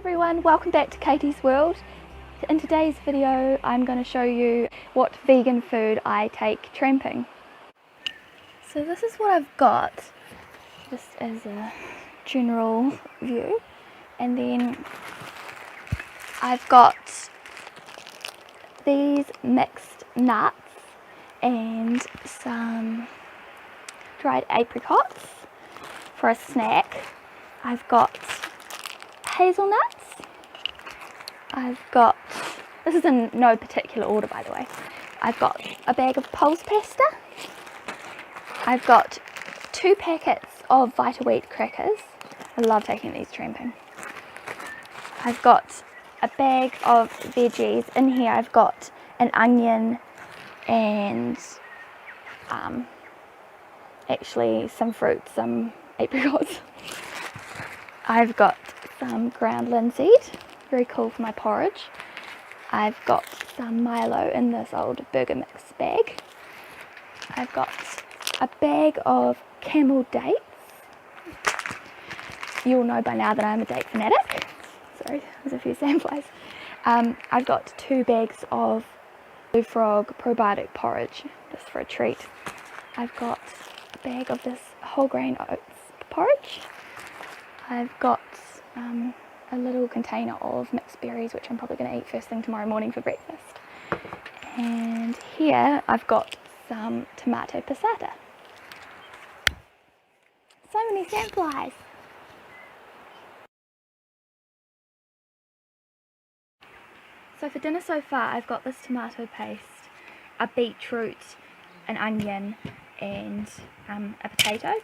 everyone, welcome back to Katie's World. In today's video I'm going to show you what vegan food I take tramping. So this is what I've got, just as a general view, and then I've got these mixed nuts and some dried apricots for a snack. I've got hazelnuts. I've got, this is in no particular order by the way, I've got a bag of pulse pasta. I've got 2 packets of Vita wheat crackers. I love taking these tramping. I've got a bag of veggies. In here I've got an onion and actually some fruit, some apricots. I've got some ground linseed, very cool for my porridge. I've got some Milo in this old burger mix bag. I've got a bag of camel dates. You'll know by now that I'm a date fanatic. Sorry, there's a few sandflies. I've got 2 bags of Blue Frog probiotic porridge, just for a treat. I've got a bag of this whole grain oats porridge. I've got a little container of mixed berries, which I'm probably going to eat first thing tomorrow morning for breakfast. And here I've got some tomato passata. So many sandflies. So for dinner so far I've got this tomato paste, a beetroot, an onion and a potato,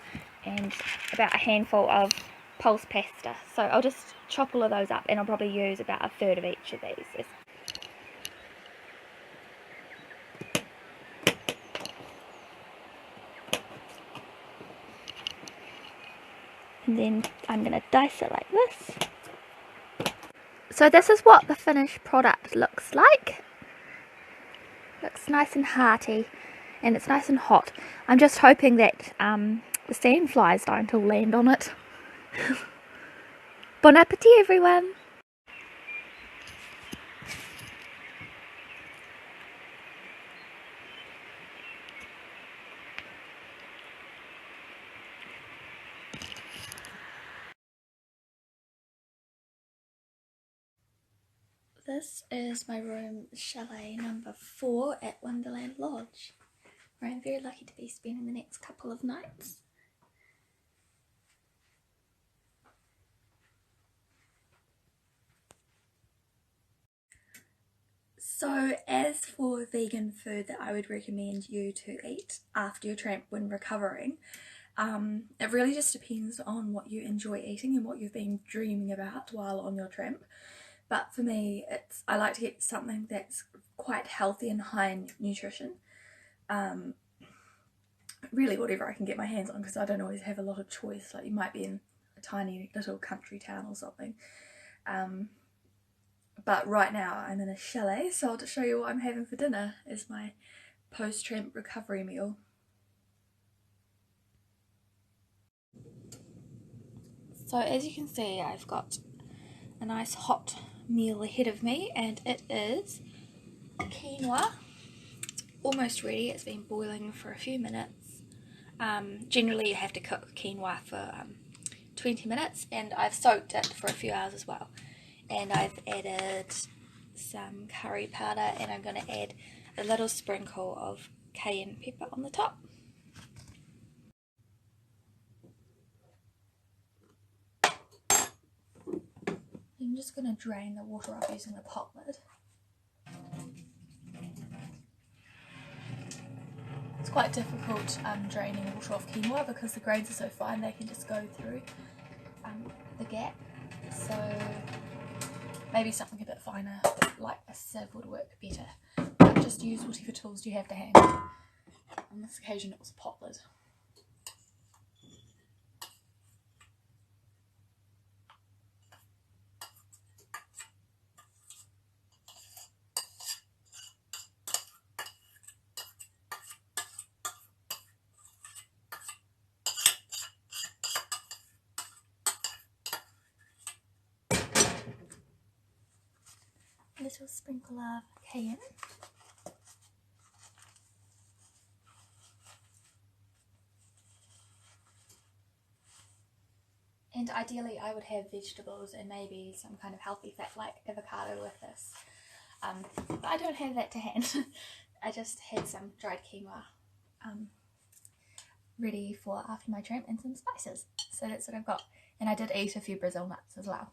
and about a handful of pulse pasta. So I'll just chop all of those up and I'll probably use about a third of each of these. And then I'm going to dice it like this. So this is what the finished product looks like. Looks nice and hearty and it's nice and hot. I'm just hoping that the sandflies don't all land on it. Bon appetit everyone! This is my room, chalet number 4 at Wonderland Lodge, where I'm very lucky to be spending the next couple of nights. So as for vegan food that I would recommend you to eat after your tramp when recovering, it really just depends on what you enjoy eating and what you've been dreaming about while on your tramp. But for me, I like to get something that's quite healthy and high in nutrition. Really whatever I can get my hands on, because I don't always have a lot of choice. Like you might be in a tiny little country town or something. But right now I'm in a chalet, so I'll just show you what I'm having for dinner as my post-tramp recovery meal. So as you can see, I've got a nice hot meal ahead of me, and it is quinoa. Almost ready, it's been boiling for a few minutes. Generally you have to cook quinoa for 20 minutes, and I've soaked it for a few hours as well. And I've added some curry powder, and I'm going to add a little sprinkle of cayenne pepper on the top. I'm just going to drain the water off using the pot lid. It's quite difficult draining water off quinoa because the grains are so fine they can just go through the gap. So maybe something a bit finer like a sieve would work better. But just use whatever tools you have to hand. On this occasion it was a pot lid. little sprinkle of cayenne. And ideally I would have vegetables and maybe some kind of healthy fat like avocado with this. But I don't have that to hand. I just had some dried quinoa ready for after my tramp and some spices. So that's what I've got. And I did eat a few Brazil nuts as well.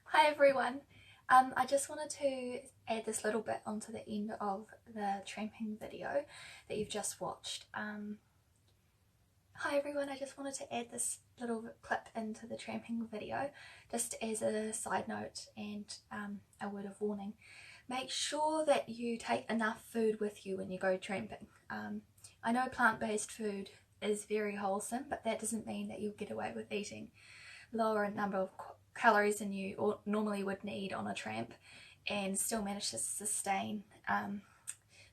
Hi everyone. I just wanted to add this little bit onto the end of the tramping video that you've just watched. Hi everyone, I just wanted to add this little clip into the tramping video just as a side note and a word of warning. Make sure that you take enough food with you when you go tramping. I know plant-based food is very wholesome, but that doesn't mean that you'll get away with eating lower number of calories than you normally would need on a tramp and still manage to sustain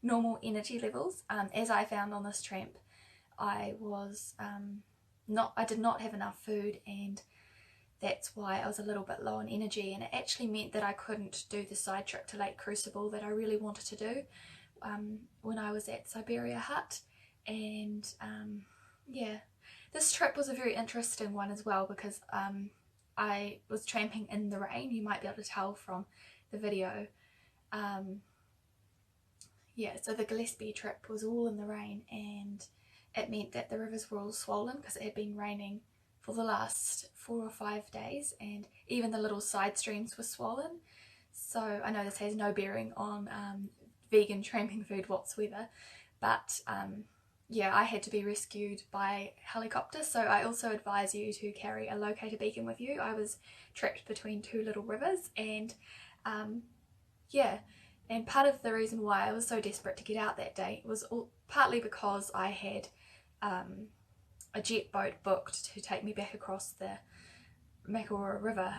normal energy levels. As I found on this tramp, I did not have enough food, and that's why I was a little bit low on energy, and it actually meant that I couldn't do the side trip to Lake Crucible that I really wanted to do when I was at Siberia Hut. And yeah, this trip was a very interesting one as well because I was tramping in the rain. You might be able to tell from the video. Yeah, so the Gillespie trip was all in the rain, and it meant that the rivers were all swollen because it had been raining for the last 4 or 5 days, and even the little side streams were swollen. So I know this has no bearing on vegan tramping food whatsoever, but yeah, I had to be rescued by helicopter, so I also advise you to carry a locator beacon with you. I was trapped between 2 little rivers, and yeah, and part of the reason why I was so desperate to get out that day was partly because I had a jet boat booked to take me back across the Makarora River,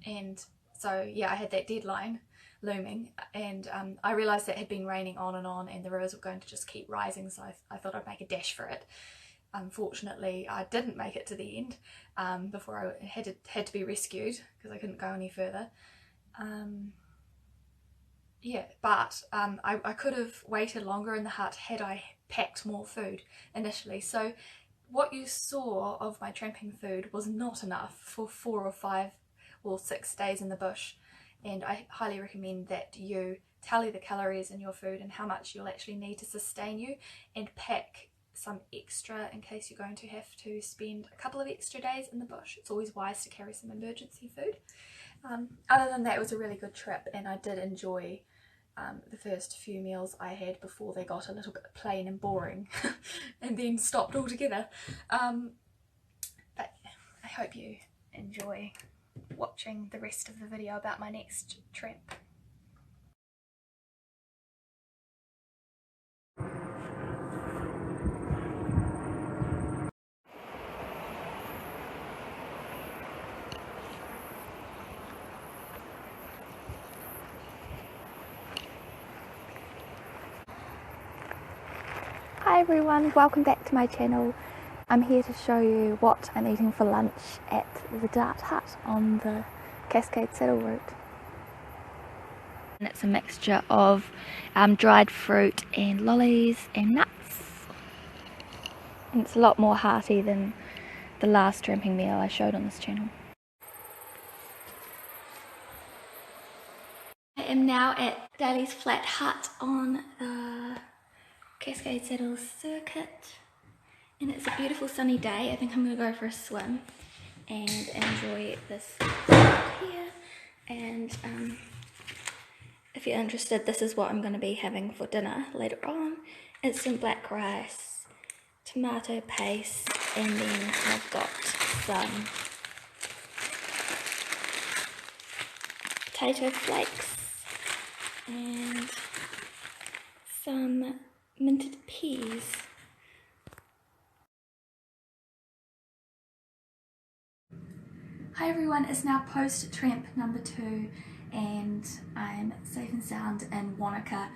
and so yeah, I had that deadline looming, and I realised that it had been raining on, and the rivers were going to just keep rising, so I thought I'd make a dash for it. Unfortunately, I didn't make it to the end before I had to be rescued because I couldn't go any further. Yeah, but I could have waited longer in the hut had I packed more food initially. So what you saw of my tramping food was not enough for 4 or 5 or 6 days in the bush, and I highly recommend that you tally the calories in your food and how much you'll actually need to sustain you, and pack some extra in case you're going to have to spend a couple of extra days in the bush. It's always wise to carry some emergency food. Other than that, it was a really good trip, and I did enjoy the first few meals I had before they got a little bit plain and boring and then stopped altogether. But I hope you enjoy watching the rest of the video about my next tramp. Hi everyone, welcome back to my channel. I'm here to show you what I'm eating for lunch at the Dart Hut on the Cascade saddle route. And it's a mixture of dried fruit and lollies and nuts. And it's a lot more hearty than the last tramping meal I showed on this channel. I am now at Daly's Flat Hut on the Cascade Saddle circuit, and it's a beautiful sunny day. I think I'm going to go for a swim and enjoy this here. And if you're interested, this is what I'm going to be having for dinner later on. It's some black rice, tomato paste, and then I've got some potato flakes and some minted peas. Hi everyone, it's now post tramp number 2 and I'm safe and sound in Wanaka.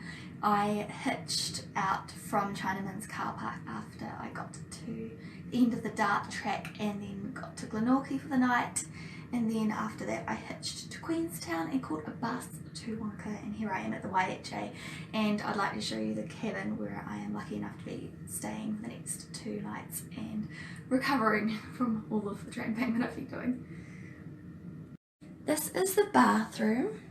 I hitched out from Chinaman's car park after I got to the end of the Dart track and then got to Glenorchy for the night, And then after that I hitched to Queenstown and caught a bus to Wonka, and here I am at the YHA, and I'd like to show you the cabin where I am lucky enough to be staying the next 2 nights and recovering from all of the tramping that I've been doing. This is the bathroom,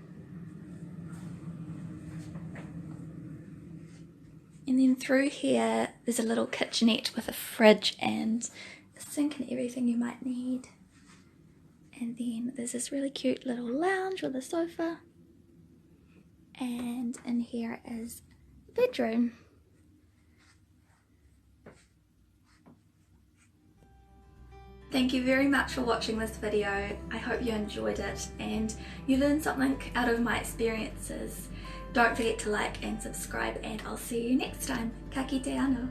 and then through here there's a little kitchenette with a fridge and a sink and everything you might need. And then there's this really cute little lounge with a sofa, and in here is the bedroom. Thank you very much for watching this video. I hope you enjoyed it and you learned something out of my experiences. Don't forget to like and subscribe, and I'll see you next time. Ka kite anō.